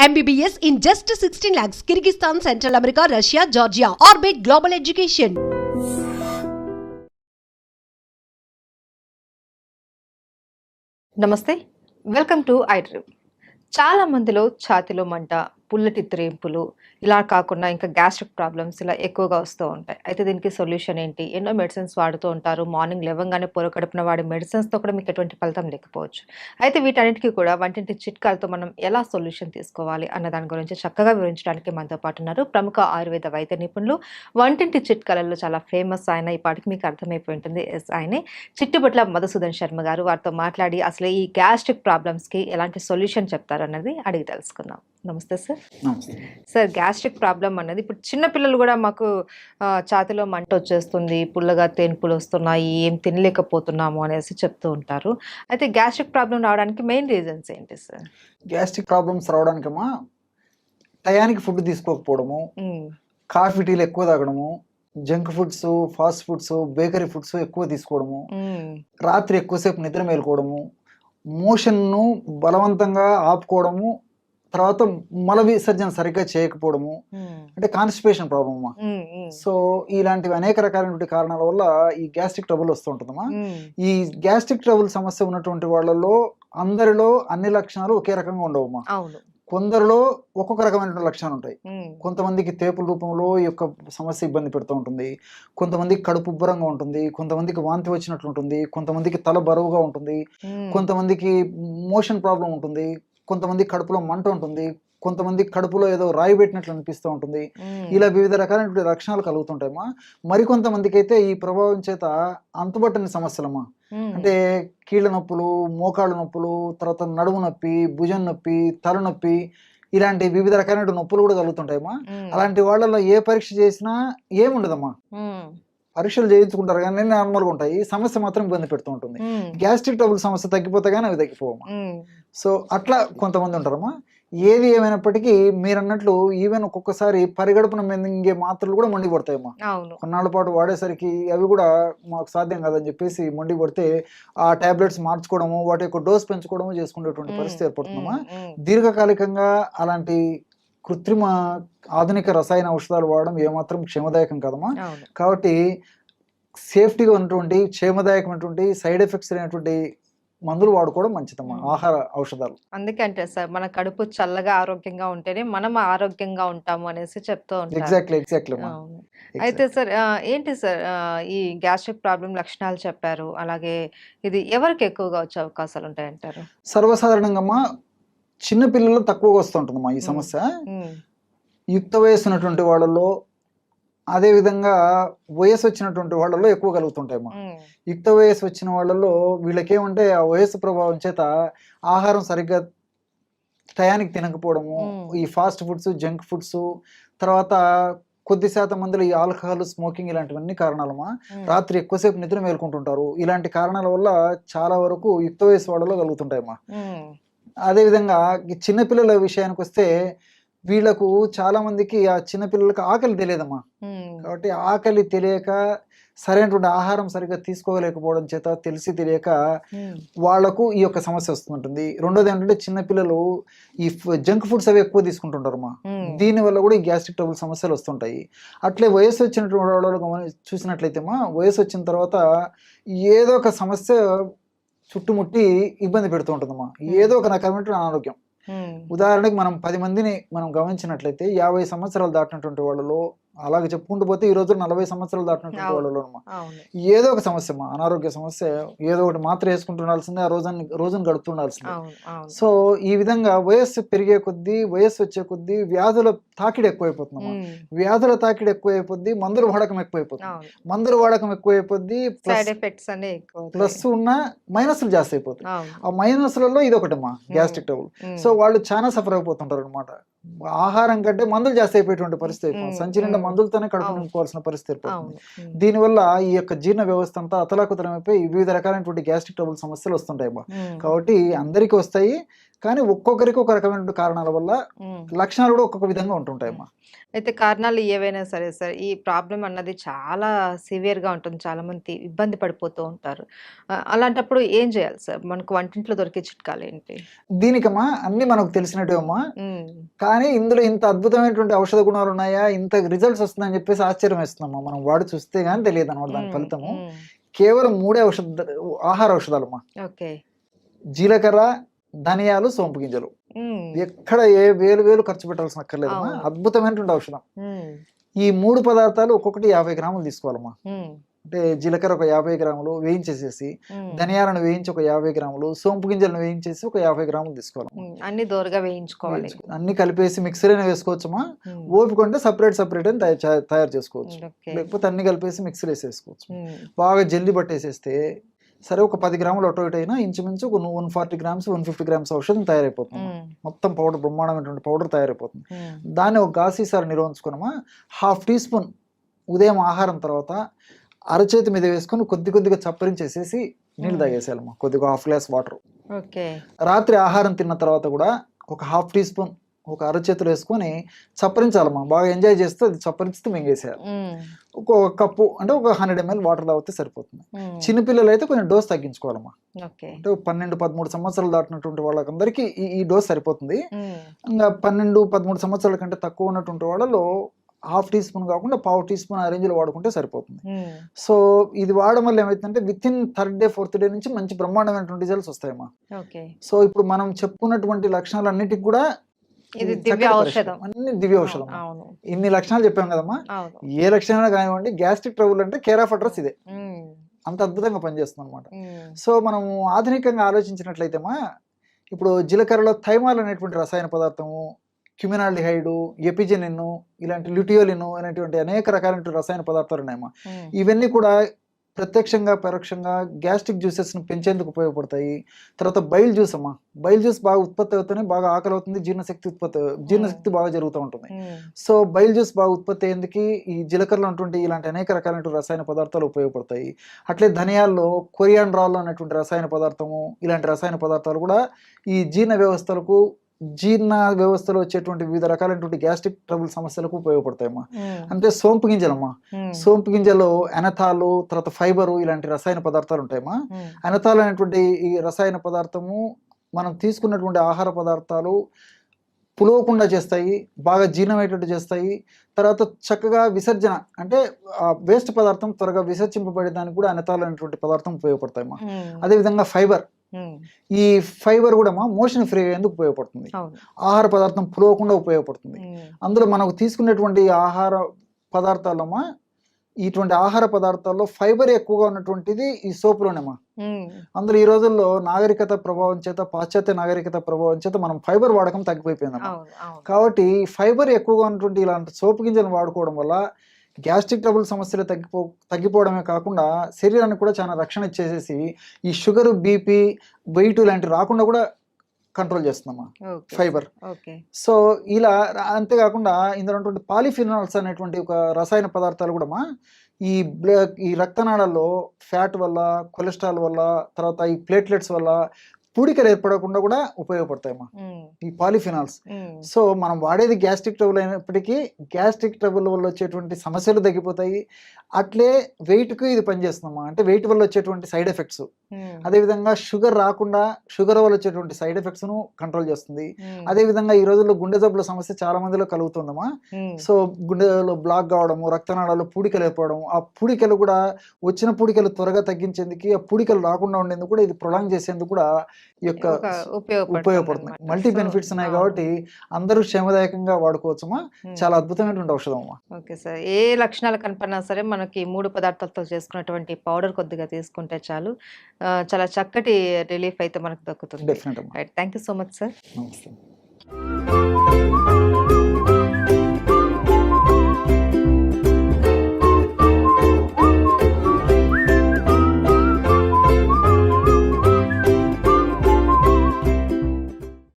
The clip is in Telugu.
MBBS in just 16 lakhs. Kyrgyzstan, Central America, Russia, Georgia. Orbit Global Education. నమస్తే, వెల్కమ్ టు ఐడ్రీమ్. చాలా మందిలో ఛాతిలో మంట, పుల్లటి త్రేంపులు, ఇలా కాకుండా ఇంకా గ్యాస్ట్రిక్ ప్రాబ్లమ్స్ ఇలా ఎక్కువగా వస్తూ ఉంటాయి. అయితే దీనికి సొల్యూషన్ ఏంటి? ఎన్నో మెడిసిన్స్ వాడుతూ ఉంటారు. మార్నింగ్ లేవగానే పొరకడుపున వాడే మెడిసిన్స్తో కూడా మీకు ఎటువంటి ఫలితం లేకపోవచ్చు. అయితే వీటన్నిటికీ కూడా వంటింటి చిట్కాలతో మనం ఎలా సొల్యూషన్ తీసుకోవాలి అన్న దాని గురించి చక్కగా వివరించడానికి మనతో పాటు ఉన్నారు ప్రముఖ ఆయుర్వేద వైద్య నిపుణులు, వంటింటి చిట్కాలలో చాలా ఫేమస్ ఆయన. ఈ పాటికి మీకు అర్థమైపోయి ఉంటుంది. ఆయనే చిట్టుబట్ల మధుసూదన్ శర్మ గారు. వారితో మాట్లాడి అసలు ఈ గ్యాస్ట్రిక్ ప్రాబ్లమ్స్కి ఎలాంటి సొల్యూషన్ చెప్తారు అన్నది అడిగి తెలుసుకుందాం. నమస్తే సార్. సార్, గ్యాస్ట్రిక్ ప్రాబ్లం అన్నది ఇప్పుడు చిన్నపిల్లలు కూడా మాకు ఛాతిలో మంట వచ్చేస్తుంది, పుల్లగా తేన్పులు వస్తున్నాయి, ఏం తినలేకపోతున్నాము అనేసి చెప్తూ ఉంటారు. అయితే గ్యాస్ట్రిక్ ప్రాబ్లం రావడానికి మెయిన్ రీజన్స్ ఏంటి సార్? గ్యాస్ట్రిక్ ప్రాబ్లమ్స్ రావడానికమ్మా టయానికి ఫుడ్ తీసుకోకపోవడము, కాఫీ టీలు ఎక్కువ తాగడము, junk foods, fast foods, bakery foods ఎక్కువ తీసుకోవడము, రాత్రి ఎక్కువసేపు నిద్ర మేలుకోవడము, మోషన్ను బలవంతంగా ఆపుకోవడము, తర్వాత మల విసర్జన సరిగ్గా చేయకపోవడము, అంటే కాన్స్టిపేషన్ ప్రాబ్లమ్ అమ్మా. సో ఇలాంటివి అనేక రకాలైనటువంటి కారణాల వల్ల ఈ గ్యాస్ట్రిక్ ట్రబుల్ వస్తూ ఉంటుందమ్మా. ఈ గ్యాస్ట్రిక్ ట్రబుల్ సమస్య ఉన్నటువంటి వాళ్ళలో అందరిలో అన్ని లక్షణాలు ఒకే రకంగా ఉండవమ్మా. కొందరిలో ఒక్కొక్క రకమైనటువంటి లక్షణాలు ఉంటాయి. కొంతమందికి తేపుల రూపంలో ఈ యొక్క సమస్య ఇబ్బంది పెడుతూ ఉంటుంది, కొంతమందికి కడుపు ఉబ్బరంగా ఉంటుంది, కొంతమందికి వాంతి వచ్చినట్లు ఉంటుంది, కొంతమందికి తల బరువుగా ఉంటుంది, కొంతమందికి మోషన్ ప్రాబ్లం ఉంటుంది, కొంతమంది కడుపులో మంట ఉంటుంది, కొంతమంది కడుపులో ఏదో రాయి పెట్టినట్లు అనిపిస్తూ ఉంటుంది. ఇలా వివిధ రకాలైనటువంటి లక్షణాలు కలుగుతుంటాయమ్మా. మరికొంతమందికి అయితే ఈ ప్రభావం చేత అంతుబట్టని సమస్యలమ్మా, అంటే కీళ్ళ నొప్పులు, మోకాళ్ళ నొప్పులు, తర్వాత నడుము నొప్పి, భుజం నొప్పి, తలనొప్పి, ఇలాంటి వివిధ రకాలైన నొప్పులు కూడా కలుగుతుంటాయమ్మా. అలాంటి వాళ్ళలో ఏ పరీక్ష చేసినా ఏముండదమ్మా, పరీక్షలు చేయించుకుంటారు కానీ నార్మల్గా ఉంటాయి, సమస్య మాత్రం ఇబ్బంది పెడుతూ ఉంటుంది. గ్యాస్ట్రిక్ ట్రబుల్ సమస్య తగ్గిపోతే కానీ అవి తగ్గిపోవమ్మా. సో అట్లా కొంతమంది ఉంటారమ్మా. ఏది ఏమైనప్పటికీ మీరు అన్నట్లు ఈవెన్ ఒక్కొక్కసారి పరిగడుపున మింగే మాత్రలు కూడా మండి పడతాయమ్మా. కొన్నాళ్ళ పాటు వాడేసరికి అవి కూడా మాకు సాధ్యం కాదని చెప్పేసి మండి పడితే ఆ టాబ్లెట్స్ మార్చుకోవడము, వాటి యొక్క డోస్ పెంచుకోవడము చేసుకునేటువంటి పరిస్థితి ఏర్పడుతుందమ్మా. దీర్ఘకాలికంగా అలాంటి కృత్రిమ ఆధునిక రసాయన ఔషధాలు వాడడం ఏమాత్రం క్షేమదాయకం కాదమ్మా. కాబట్టి సేఫ్టీగా ఉన్నటువంటి క్షేమదాయకమైనటువంటి సైడ్ ఎఫెక్ట్స్ అయినటువంటి మందులు వాడుకోవడం మంచిదమ్మా, ఆహార ఔషధాలు. అందుకంటే సార్, మన కడుపు చల్లగా ఆరోగ్యంగా ఉంటేనే మనం ఆరోగ్యంగా ఉంటాము అనేసి చెప్తూ ఉంటారు. ఎగ్జాక్ట్లీ. అయితే సార్, ఏంటి సార్ ఈ గ్యాస్ట్రిక్ ప్రాబ్లం లక్షణాలు చెప్పారు, అలాగే ఇది ఎవరికి ఎక్కువగా వచ్చే అవకాశాలు ఉంటాయంటారు? సర్వసాధారణంగా అమ్మా చిన్న పిల్లలు తక్కువగా వస్తుంటుందమ్మా ఈ సమస్య. యుక్త వయస్సు ఉన్నటువంటి వాళ్ళలో, అదేవిధంగా వయసు వచ్చినటువంటి వాళ్ళలో ఎక్కువ కలుగుతుంటాయమ్మా. యుక్త వయసు వచ్చిన వాళ్ళలో వీళ్ళకేమంటే ఆ వయసు ప్రభావం చేత ఆహారం సరిగ్గా టయానికి తినకపోవడము, ఈ ఫాస్ట్ ఫుడ్స్, జంక్ ఫుడ్స్, తర్వాత కొద్ది శాతం మందిలో ఈ ఆల్కహాల్, స్మోకింగ్ ఇలాంటివన్నీ కారణాలమ్మా. రాత్రి ఎక్కువసేపు నిద్ర మేల్కొంటుంటారు. ఇలాంటి కారణాల వల్ల చాలా వరకు యుక్త వయసు వాళ్ళలో కలుగుతుంటాయమ్మా. అదేవిధంగా చిన్నపిల్లల విషయానికి వస్తే వీళ్ళకు చాలా మందికి ఆ చిన్నపిల్లలకు ఆకలి తెలియదమ్మా. కాబట్టి ఆకలి తెలియక సరైనటువంటి ఆహారం సరిగ్గా తీసుకోలేకపోవడం చేత, తెలిసి తెలియక వాళ్లకు ఈ యొక్క సమస్య వస్తుంటుంది. రెండోది ఏంటంటే చిన్నపిల్లలు ఈ జంక్ ఫుడ్స్ అవి ఎక్కువ తీసుకుంటుంటారమ్మా. దీనివల్ల కూడా ఈ గ్యాస్ట్రిక్ ట్రబుల్ సమస్యలు వస్తుంటాయి. అట్లే వయసు వచ్చినటువంటి వాళ్ళు చూసినట్లయితే వయసు వచ్చిన తర్వాత ఏదో ఒక సమస్య చుట్టుముట్టి ఇబ్బంది పెడుతూ ఉంటుందమ్మా, ఏదో ఒక రకమైనటువంటి అనారోగ్యం. ఉదాహరణకి మనం 10 మందిని మనం గమనించినట్లయితే 50 సంవత్సరాలు దాటినటువంటి వాళ్ళలో, అలాగే చెప్పుకుంటూ పోతే ఈ రోజు 40 సంవత్సరాలు దాటినటువంటి వాళ్ళలో ఏదో ఒక సమస్య, అనారోగ్య సమస్య, ఏదో ఒకటి మాత్రం వేసుకుంటుండాల్సిందే, ఆ రోజును గడుపుతుండాల్సిందే. సో ఈ విధంగా వయస్సు పెరిగే కొద్దీ, వయస్సు వచ్చే కొద్దీ వ్యాధుల తాకిడి ఎక్కువైపోతుందమ్మా. వ్యాధుల తాకిడి ఎక్కువైపోద్ది, మందుల వాడకం ఎక్కువైపోతుంది. మందుల వాడకం ఎక్కువైపోద్ది, ప్లస్ ఉన్న మైనస్లు జాస్తి అయిపోతాయి. ఆ మైనస్లలో ఇది ఒకటమ్మా గ్యాస్ట్రిక్ ట్రబుల్. సో వాళ్ళు చాలా సఫర్ అయిపోతుంటారు అనమాట. ఆహారం కంటే మందులు జాస్తి అయిపోయేటువంటి పరిస్థితి అయిపోతుంది. సంచి నిండా మందులతోనే కడుపు నింపుకోవాల్సిన పరిస్థితి ఏర్పడుతుంది. దీనివల్ల ఈ యొక్క జీర్ణ వ్యవస్థ అంతా అతలాకుతలమైపోయి వివిధ రకాలైనటువంటి గ్యాస్ట్రిక్ ట్రబుల్ సమస్యలు వస్తుంటాయి. కాబట్టి అందరికీ వస్తాయి, కానీ ఒక్కొక్కరికి ఒక రకమైనటువంటి కారణాల వల్ల లక్షణాలు కూడా ఒక్కొక్క విధంగా ఉంటాయి. ఉంటుంటాయమ్మా. అయితే కారణాలు ఏవైనా సరే సార్, ఈ ప్రాబ్లమ్ అన్నది చాలా సివియర్‌గా ఉంటుంది. చాలామంది ఇబ్బంది పడిపోతూ ఉంటారు. అలాంటప్పుడు ఏం చేయాలి సార్? మనకు వంటింట్లో దొరికే చిట్కాలేంటి? దీనికమ్మా అన్నీ మనకు తెలిసినట్టే అమ్మా. హ్మ్. కానీ ఇందులో ఇంత అద్భుతమైనటువంటి ఔషధ గుణాలు ఉన్నాయా? ఇంత రిజల్ట్స్ వస్తున్నాయని చెప్పేసి ఆశ్చర్యం వేస్తుందమ్మా. మనం వాడి చూస్తే గాని తెలియదనమాట దాని హ్మ్. ఫలితము. హ్మ్. కేవలం 3 ఆహార ఔషధాలమ్మా. ఓకే. జీలకర్ర, ధనియాలు, సోంపు గింజలు. హ్మ్. ఎక్కడ ఏ వేలు ఖర్చు పెట్టాల్సిన అక్కర్లేదమ్మా. అవును. అద్భుతమైనటువంటి ఔషధం. హ్మ్. ఈ 3 పదార్థాలు ఒక్కొక్కటి 50 గ్రాములు తీసుకోవాలమ్మా. హ్మ్. అంటే జీలకర్ర ఒక 50 గ్రాములు వేయించేసేసి, హ్మ్. ధనియాలను వేయించి ఒక 50 గ్రాములు, సోంపు గింజలను వేయించేసి ఒక 50 గ్రాములు తీసుకోవాలమ్మా. హ్మ్. అన్నీ దోరగా వేయించుకోవాలి. అన్ని కలిపేసి మిక్సర్ అయినా వేసుకోవచ్చమ్మా. హ్మ్. ఓపిక ఉంటే సపరేట్ అని తయారు చేసుకోవచ్చు. ఓకే. లేకపోతే అన్ని కలిపేసి మిక్సర్ వేసేసుకోవచ్చు. హ్మ్. బాగా జల్లి పట్టేసేస్తే సరే ఒక 10 గ్రాములు అటు ఇటు అయినా ఇంచుమించు ఒక 140 గ్రామ్స్ 150 గ్రామ్స్ ఔషధం తయారైపోతుంది. హ్మ్. మొత్తం పౌడర్ బ్రహ్మాండమైనటువంటి పౌడర్ తయారైపోతుంది. హ్మ్. దాన్ని ఒక గాసీసారి నిల్వ ఉంచుకున్నామా, హాఫ్ టీ స్పూన్ ఉదయం ఆహారం తర్వాత అరచేతి మీద వేసుకొని కొద్దిగా చప్పరించేసేసి నీళ్ళు తాగేసేయాలమ్మా. కొద్దిగా హాఫ్ గ్లాస్ వాటర్. ఓకే. రాత్రి ఆహారం తిన్న తర్వాత కూడా ఒక హాఫ్ టీ స్పూన్ ఒక అరచేతులు వేసుకొని చప్పరించాలమ్మా. బాగా ఎంజాయ్ చేస్తూ అది చప్పరిస్తూ మింగేసేయాలి. హ్మ్. ఒక కప్పు అంటే ఒక 100 ml వాటర్ తాగితే సరిపోతుంది. హ్మ్. చిన్నపిల్లలు అయితే కొంచెం డోస్ తగ్గించుకోవాలమ్మా. ఓకే. అంటే 12, 13 సంవత్సరాలు దాటినటువంటి వాళ్ళకందరికీ ఈ డోస్ సరిపోతుంది. హ్మ్. ఇంకా 12, 13 సంవత్సరాల కంటే తక్కువ ఉన్నటువంటి వాళ్ళలో హాఫ్ టీ స్పూన్ కాకుండా పావు టీ స్పూన్ ఆ రేంజ్లో వాడుకుంటే సరిపోతుంది. హ్మ్. సో ఇది వాడడం వల్ల ఏమైతుందంటే within 3rd day 4th day నుంచి మంచి బ్రహ్మాండమైనటువంటి రిజల్ట్స్ వస్తాయమ్మా. ఓకే. సో ఇప్పుడు మనం చెప్పుకున్నటువంటి లక్షణాలన్నిటికి కూడా ఇది చక్కటి దివ్య పరిష్కారం. ఔషధం. అన్ని దివ్య ఔషధం. అవును. ఇన్ని లక్షణాలు చెప్పాం కదమ్మా. అవును. ఏ లక్షణాలు కానివ్వండి, గ్యాస్ట్రిక్ ట్రబుల్ అంటే కేర్ ఆఫ్ అడ్రస్ ఇదే. హ్మ్. అంత అద్భుతంగా పనిచేస్తుంది అనమాట. హ్మ్. సో మనము ఆధునికంగా ఆలోచించినట్లయితేమా, ఇప్పుడు జీలకర్రలో థైమాల్ అనేటువంటి రసాయన పదార్థము, క్యుమినాల్డిహైడు, ఎపిజెనిన్, ఇలాంటి ల్యూటియోలిన్ అనేటువంటి అనేక రకాలైన రసాయన పదార్థాలు ఉన్నాయమ్మా. హ్మ్. ఇవన్నీ కూడా ప్రత్యక్షంగా పరోక్షంగా గ్యాస్ట్రిక్ జ్యూసెస్ని పెంచేందుకు ఉపయోగపడతాయి. తర్వాత బైల్ జ్యూస్ అమ్మా. బైల్ జ్యూస్ బాగా ఉత్పత్తి అవుతూనే బాగా ఆకలి అవుతుంది, జీర్ణశక్తి బాగా జరుగుతూ ఉంటుంది. హ్మ్. సో బైల్ జ్యూస్ బాగా ఉత్పత్తి అయ్యేందుకు ఈ జీలకర్రలో ఉన్నటువంటి ఇలాంటి అనేక రకాలైన రసాయన పదార్థాలు ఉపయోగపడతాయి. అట్లే ధనియాల్లో కొరియాండ్రాల్ అనేటువంటి రసాయన పదార్థము, ఇలాంటి రసాయన పదార్థాలు కూడా ఈ జీర్ణ వ్యవస్థలో వచ్చేటువంటి వివిధ రకాలైనటువంటి గ్యాస్ట్రిక్ ట్రబుల్ సమస్యలకు ఉపయోగపడతాయమ్మా. హ్మ్. అంటే సోంపు గింజలమ్మా. హ్మ్. సోంపు గింజలో ఎనథాలు, తర్వాత ఫైబరు ఇలాంటి రసాయన పదార్థాలు ఉంటాయమ్మా. హ్మ్. ఎనథాల్ అనేటువంటి ఈ రసాయన పదార్థము మనం తీసుకున్నటువంటి ఆహార పదార్థాలు పులవకుండా చేస్తాయి, బాగా జీర్ణమయ్యేటట్టు చేస్తాయి. తర్వాత చక్కగా విసర్జన అంటే వేస్ట్ పదార్థం త్వరగా విసర్జింపబడేదానికి కూడా ఎనథాల్ అనేటువంటి పదార్థం ఉపయోగపడతాయమ్మా. హ్మ్. అదేవిధంగా ఫైబర్. హ్మ్. ఈ ఫైబర్ కూడా మోషన్ ఫ్రీ అయ్యేందుకు ఉపయోగపడుతుంది. అవును. ఆహార పదార్థం పులవకుండా ఉపయోగపడుతుంది. హ్మ్. అందులో మనకు తీసుకునేటువంటి ఆహార పదార్థాలమ్మా, ఇటువంటి ఆహార పదార్థాల్లో ఫైబర్ ఎక్కువగా ఉన్నటువంటిది ఈ సోపులోనేమా. హ్మ్. అందులో ఈ రోజుల్లో నాగరికత ప్రభావం చేత, పాశ్చాత్య నాగరికత ప్రభావం చేత మనం ఫైబర్ వాడకం తగ్గిపోయిందమ్మా. అవును. అవును. కాబట్టి ఫైబర్ ఎక్కువగా ఉన్నటువంటి ఇలాంటి సోపు గింజలను వాడుకోవడం వల్ల గ్యాస్ట్రిక్ ట్రబుల్ సమస్యలు తగ్గిపోవడమే కాకుండా శరీరానికి కూడా చాలా రక్షణ ఇచ్చేసేసి ఈ షుగర్, బీపీ, వెయిట్ లాంటివి రాకుండా కూడా కంట్రోల్ చేస్తుందమ్మా ఓకే. ఫైబర్. ఓకే. సో ఇలా అంతేకాకుండా ఇందులో ఉన్నటువంటి పాలిఫినాల్స్ అనేటువంటి ఒక రసాయన పదార్థాలు కూడా ఈ రక్తనాళాల్లో ఫ్యాట్ వల్ల, కొలెస్ట్రాల్ వల్ల, తర్వాత ఈ ప్లేట్లెట్స్ వల్ల పూడికలు ఏర్పడకుండా కూడా ఉపయోగపడతాయమ్మా హ్మ్. ఈ పాలిఫినాల్స్. హ్మ్. సో మనం వాడేది గ్యాస్ట్రిక్ ట్రబుల్ అయినప్పటికీ గ్యాస్ట్రిక్ ట్రబుల్ వల్ల వచ్చేటువంటి సమస్యలు తగ్గిపోతాయి. అట్లే వెయిట్కి ఇది పనిచేస్తుందమ్మా. అంటే వెయిట్ వల్ల వచ్చేటువంటి సైడ్ ఎఫెక్ట్స్, హ్మ్. అదేవిధంగా షుగర్ రాకుండా షుగర్ వల్ల వచ్చేటువంటి సైడ్ ఎఫెక్ట్స్ను కంట్రోల్ చేస్తుంది. హ్మ్. అదేవిధంగా ఈ రోజుల్లో గుండె జబ్బుల సమస్య చాలా మందిలో కలుగుతుందమ్మా. హ్మ్. సో గుండెలో బ్లాక్ కావడము, రక్తనాళాల్లో పూడికలు ఏర్పడము, ఆ పూడికలు కూడా వచ్చిన పూడికలు త్వరగా తగ్గించేందుకు, ఆ పూడికలు రాకుండా ఉండేందుకు కూడా ఇది ప్రొలాంగ్ చేసేందుకు కూడా ఈ యొక్క ఉపయోగపడుతుంది. మల్టీ బెనిఫిట్స్ ఉన్నాయి కాబట్టి అందరూ క్షేమదాయకంగా వాడుకోవచ్చమ్మా. చాలా అద్భుతమైనటువంటి ఔషధం అమ్మా. Okay sir. ఏ లక్షణాలు కనపడినా సరే మనకి 3 పదార్థాలతో చేసుకున్నటువంటి పౌడర్ కొద్దిగా తీసుకుంటే చాలు. చాలా చక్కటి రిలీఫ్ అయితే మనకు దక్కుతుంది. డెఫినెట్ అమ్మా. Right. Thank you so much sir. నమస్తే.